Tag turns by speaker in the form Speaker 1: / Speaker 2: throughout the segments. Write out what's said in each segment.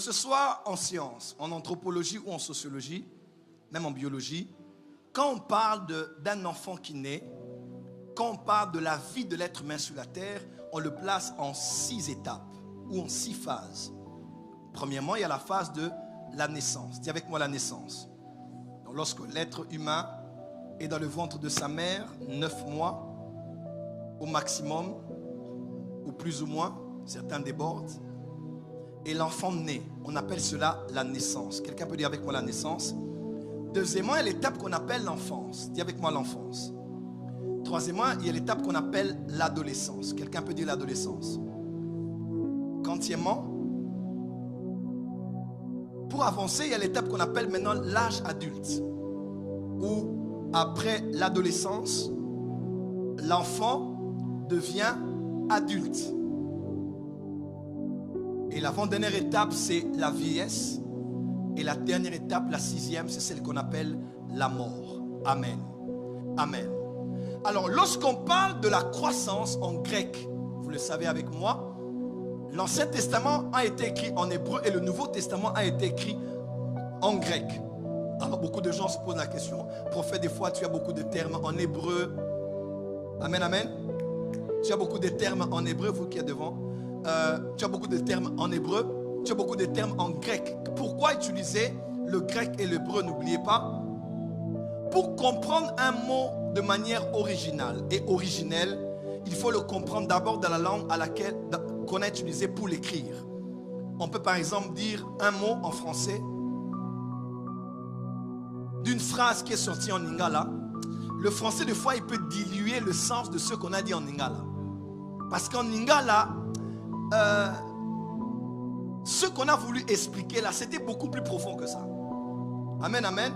Speaker 1: Que ce soit en sciences, en anthropologie ou en sociologie, même en biologie, quand on parle d'un enfant qui naît, quand on parle de la vie de l'être humain sur la terre, on le place en 6 étapes ou en 6 phases. Premièrement, il y a la phase de la naissance. Dis avec moi la naissance. Donc, lorsque l'être humain est dans le ventre de sa mère, 9 mois au maximum, ou plus ou moins, certains débordent, et l'enfant naît. On appelle cela la naissance. Quelqu'un peut dire avec moi la naissance. Deuxièmement, il y a l'étape qu'on appelle l'enfance. Dis avec moi l'enfance. Troisièmement, il y a l'étape qu'on appelle l'adolescence. Quelqu'un peut dire l'adolescence. Quatrièmement, pour avancer, il y a l'étape qu'on appelle maintenant l'âge adulte. Où après l'adolescence, l'enfant devient adulte. Et l'avant-dernière étape, c'est la vieillesse. Et la dernière étape, la 6e, c'est celle qu'on appelle la mort. Amen. Amen. Alors, lorsqu'on parle de la croissance en grec, vous le savez avec moi, l'Ancien Testament a été écrit en hébreu et le Nouveau Testament a été écrit en grec. Alors, beaucoup de gens se posent la question. Prophète, des fois, tu as beaucoup de termes en hébreu. Amen, amen. Tu as beaucoup de termes en hébreu, vous qui êtes devant. Tu as beaucoup de termes en hébreu, tu as beaucoup de termes en grec. Pourquoi utiliser le grec et l'hébreu? N'oubliez pas, pour comprendre un mot de manière originale et originelle, il faut le comprendre d'abord dans la langue qu'on a utilisée pour l'écrire. On peut par exemple dire un mot en français d'une phrase qui est sortie en lingala. Le français, des fois, il peut diluer le sens de ce qu'on a dit en lingala. Parce qu'en lingala, ce qu'on a voulu expliquer là, c'était beaucoup plus profond que ça. Amen, amen.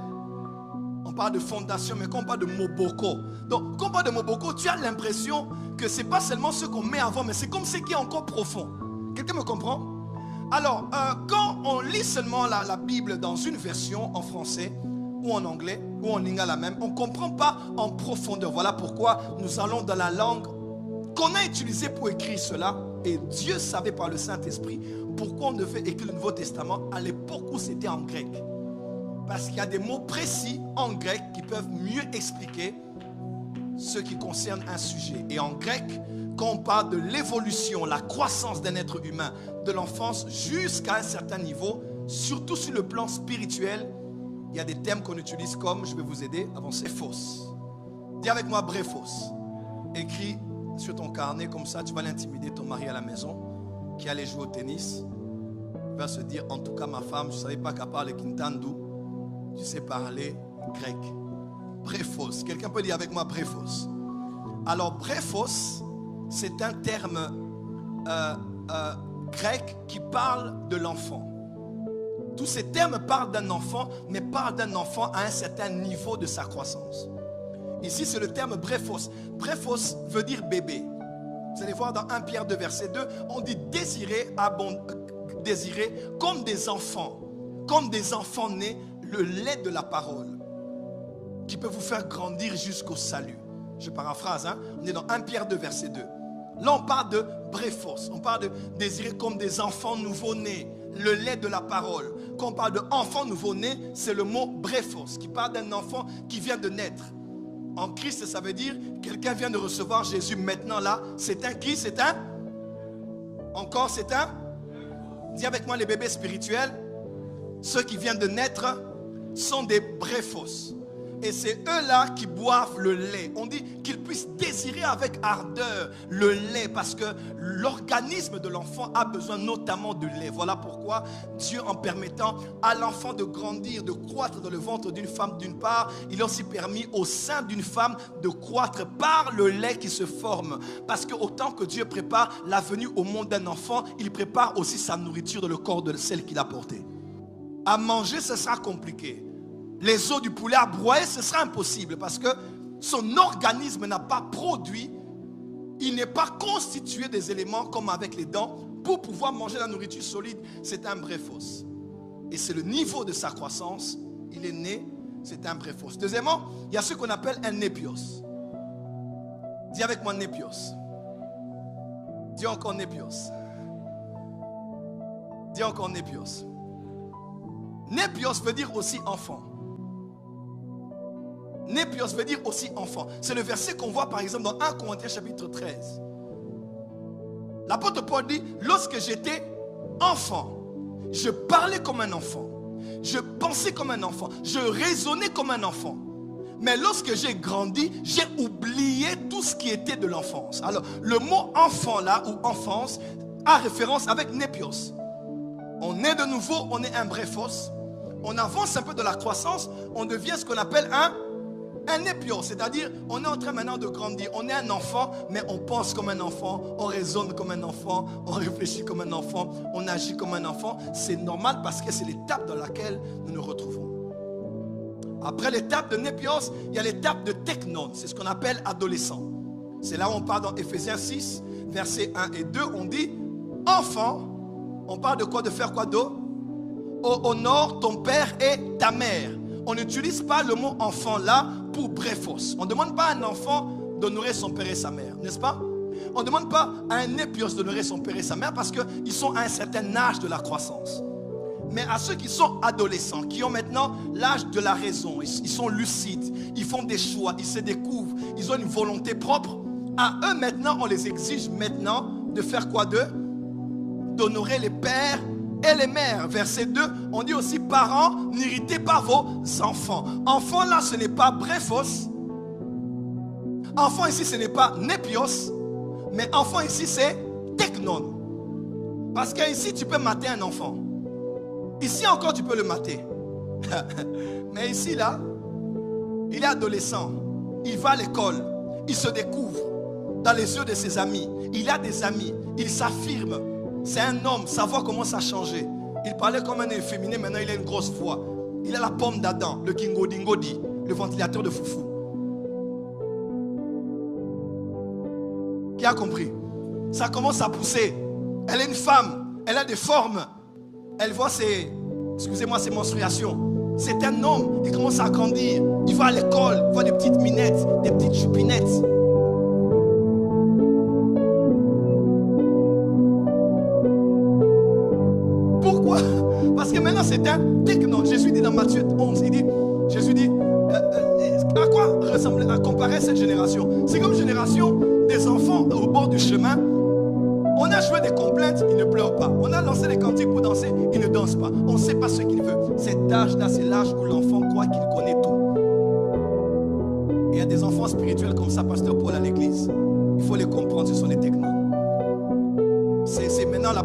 Speaker 1: On parle de fondation, mais quand on parle de Moboko, donc quand on parle de Moboko, tu as l'impression que ce n'est pas seulement ce qu'on met avant, mais c'est comme ce qui est encore profond. Quelqu'un me comprend? Alors, quand on lit seulement la Bible dans une version en français, ou en anglais, ou en lingala même, on ne comprend pas en profondeur. Voilà pourquoi nous allons dans la langue qu'on a utilisée pour écrire cela. Et Dieu savait par le Saint-Esprit pourquoi on devait écrire le Nouveau Testament à l'époque où c'était en grec. Parce qu'il y a des mots précis en grec qui peuvent mieux expliquer ce qui concerne un sujet. Et en grec, quand on parle de l'évolution, la croissance d'un être humain, de l'enfance jusqu'à un certain niveau, surtout sur le plan spirituel, il y a des termes qu'on utilise comme, je vais vous aider, avancer, fausse. Dis avec moi, brephos. Écrit sur ton carnet, comme ça, tu vas l'intimider, ton mari à la maison, qui allait jouer au tennis. Il va se dire, en tout cas, ma femme, je ne savais pas qu'à part le Kintandu, tu sais parler grec. Brephos. Quelqu'un peut dire avec moi brephos. Alors, brephos, c'est un terme grec qui parle de l'enfant. Tous ces termes parlent d'un enfant, mais parlent d'un enfant à un certain niveau de sa croissance. Ici, c'est le terme brephos. Brephos veut dire bébé. Vous allez voir dans 1 Pierre 2, verset 2, on dit désirer comme des enfants nés, le lait de la parole, qui peut vous faire grandir jusqu'au salut. Je paraphrase, hein? On est dans 1 Pierre 2, verset 2. Là, on parle de brephos. On parle de désirer comme des enfants nouveau-nés, le lait de la parole. Quand on parle d'enfant nouveau-né, c'est le mot brephos, qui parle d'un enfant qui vient de naître. En Christ, ça veut dire quelqu'un vient de recevoir Jésus maintenant là. C'est un qui? C'est un? Encore, c'est un? Dis avec moi les bébés spirituels. Ceux qui viennent de naître sont des brephos. Et c'est eux-là qui boivent le lait. On dit qu'ils puissent désirer avec ardeur le lait parce que l'organisme de l'enfant a besoin notamment de lait. Voilà pourquoi Dieu, en permettant à l'enfant de grandir, de croître dans le ventre d'une femme d'une part, il a aussi permis au sein d'une femme de croître par le lait qui se forme. Parce que autant que Dieu prépare la venue au monde d'un enfant, il prépare aussi sa nourriture dans le corps de celle qu'il a portée. À manger, ce sera compliqué. Les os du poulet à broyer, ce sera impossible parce que son organisme n'a pas produit, il n'est pas constitué des éléments comme avec les dents pour pouvoir manger la nourriture solide. C'est un brephos. Et c'est le niveau de sa croissance. Il est né, c'est un brephos. Deuxièmement, il y a ce qu'on appelle un népios. Dis avec moi népios. Dis encore népios. Dis encore népios. Népios veut dire aussi enfant. Népios veut dire aussi enfant. C'est le verset qu'on voit par exemple dans 1 Corinthiens chapitre 13. L'apôtre Paul dit, lorsque j'étais enfant, je parlais comme un enfant. Je pensais comme un enfant. Je raisonnais comme un enfant. Mais lorsque j'ai grandi, j'ai oublié tout ce qui était de l'enfance. Alors, le mot enfant là, ou enfance, a référence avec népios. On est de nouveau, on est un bréphos. On avance un peu de la croissance, on devient ce qu'on appelle un népios. C'est-à-dire, on est en train maintenant de grandir. On est un enfant, mais on pense comme un enfant, on raisonne comme un enfant, on réfléchit comme un enfant, on agit comme un enfant. C'est normal parce que c'est l'étape dans laquelle nous nous retrouvons. Après l'étape de népios, il y a l'étape de teknon. C'est ce qu'on appelle adolescent. C'est là où on parle dans Ephésiens 6, versets 1 et 2. On dit, enfant, on parle de quoi? De faire quoi d'autre? Honore ton père et ta mère. On n'utilise pas le mot enfant là pour bréphos. On ne demande pas à un enfant d'honorer son père et sa mère, n'est-ce pas? On ne demande pas à un népios d'honorer son père et sa mère parce qu'ils sont à un certain âge de la croissance. Mais à ceux qui sont adolescents, qui ont maintenant l'âge de la raison, ils sont lucides, ils font des choix, ils se découvrent, ils ont une volonté propre. À eux maintenant, on les exige maintenant de faire quoi d'eux? D'honorer les pères et les mères. Verset 2, on dit aussi, parents, n'irritez pas vos enfants. Enfant là, ce n'est pas bréphos. Enfant ici, ce n'est pas népios. Mais enfant ici, c'est teknon. Parce qu'ici, tu peux mater un enfant. Ici encore, tu peux le mater. Mais ici, là, il est adolescent. Il va à l'école. Il se découvre dans les yeux de ses amis. Il a des amis. Il s'affirme. C'est un homme. Sa voix commence à changer. Il parlait comme un efféminé. Maintenant, il a une grosse voix. Il a la pomme d'Adam, le kingo-dingodi, le ventilateur de foufou. Qui a compris? Ça commence à pousser. Elle est une femme. Elle a des formes. Elle voit ses menstruations. C'est un homme. Il commence à grandir. Il va à l'école. Il voit des petites minettes, des petites choupinettes. Pourquoi? Parce que maintenant c'est un teknon. Jésus dit dans Matthieu 11, Jésus dit, à quoi ressemble, à comparer cette génération? C'est comme génération des enfants au bord du chemin. On a joué des complaintes, ils ne pleurent pas. On a lancé des cantiques pour danser, ils ne dansent pas. On ne sait pas ce qu'il veut. Cet âge-là, c'est l'âge où l'enfant croit qu'il connaît tout. Et il y a des enfants spirituels comme ça, pasteur Paul, à l'église. Il faut les comprendre, ce sont les technos. C'est maintenant la...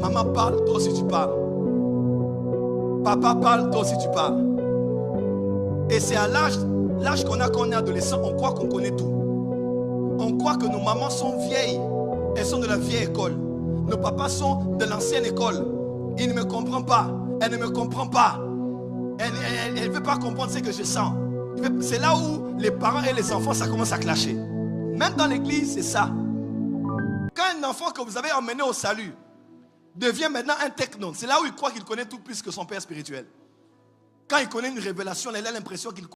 Speaker 1: Maman parle, toi aussi tu parles. Papa parle, toi aussi tu parles. Et c'est à l'âge qu'on a quand on est adolescent, on croit qu'on connaît tout. On croit que nos mamans sont vieilles. Elles sont de la vieille école. Nos papas sont de l'ancienne école. Il ne me comprend pas. Elle ne me comprend pas. Elle ne veut pas comprendre ce que je sens. C'est là où les parents et les enfants, ça commence à clasher. Même dans l'église, c'est ça. Quand un enfant que vous avez emmené au salut devient maintenant un teknon, c'est là où il croit qu'il connaît tout plus que son père spirituel. Quand il connaît une révélation, il a l'impression qu'il